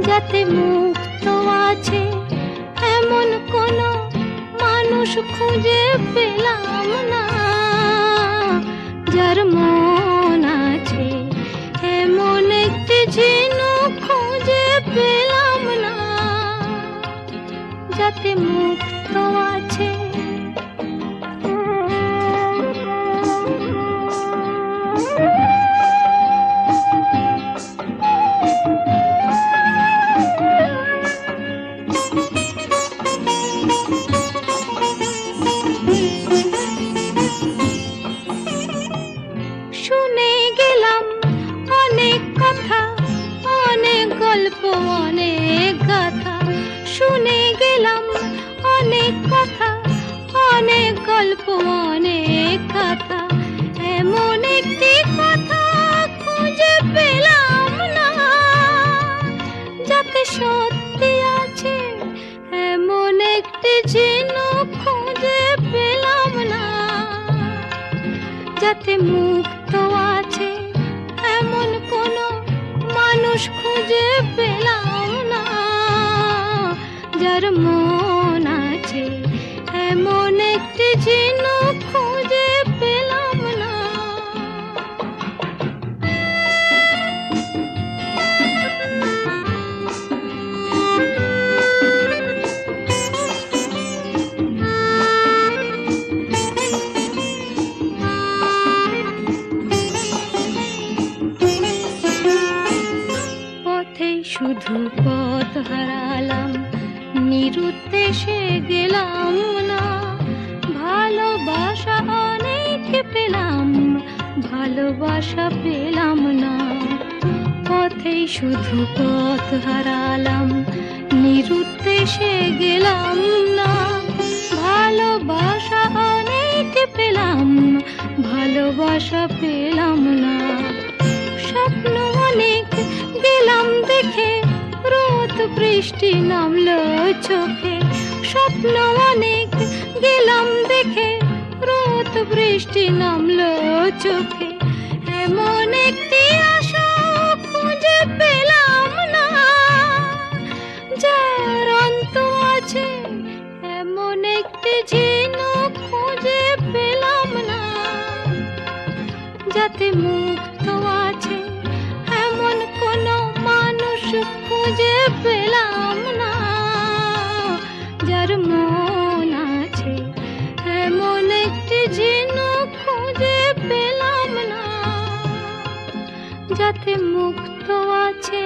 যাতে মুক্ত আছে এমন কোনো মানুষ খুঁজে পেলাম না, যার মন আছে এমন একটি ঝিনুক খুঁজে পেলাম না, যাতে মুক্ত আছে। শুনে গেলাম অনেক কথা, অনেক গল্প, অনেক গাথা। শুনে গেলাম অনেক কথা, অনেক গল্প, অনেক গাথা। এমন একটি কথা খুঁজে পেলাম না, যাতে সত্যি আছে এমন একটি ঝিনুক খুঁজে পেলাম না, যাতে মুক্ত আছে এমন কোনো মানুষ খুঁজে পেলাম না, যার মন আছে এমন একটি ঝিনুক খুঁজে পেলাম না। শুধু পথ হারালাম, নিরুদ্দেশে গেলাম না। ভালোবাসা অনেক পেলাম, ভালোবাসা পেলাম না। পথেই শুধু পথ হারালাম, নিরুদ্দেশে গেলাম না। ভালোবাসা অনেক পেলাম, ভালোবাসা পেলাম না। স্বপ্ন অনেক গেলাম দেখে, রোদ বৃষ্টি নামলো চোখে। স্বপ্ন অনেক গেলাম দেখে, রোদ বৃষ্টি নামলো চোখে। এমন একটি আশা খুঁজে পেলাম না, যার অন্ত আছে এমন একটি ঝিনুক খুঁজে পেলাম না, যাতে মুক্ত আছে এমন কোনো মানুষ খুঁজে পেলাম না, যার মন আছে এমন একটি ঝিনুক খুঁজে পেলাম না, যাতে মুক্ত আছে।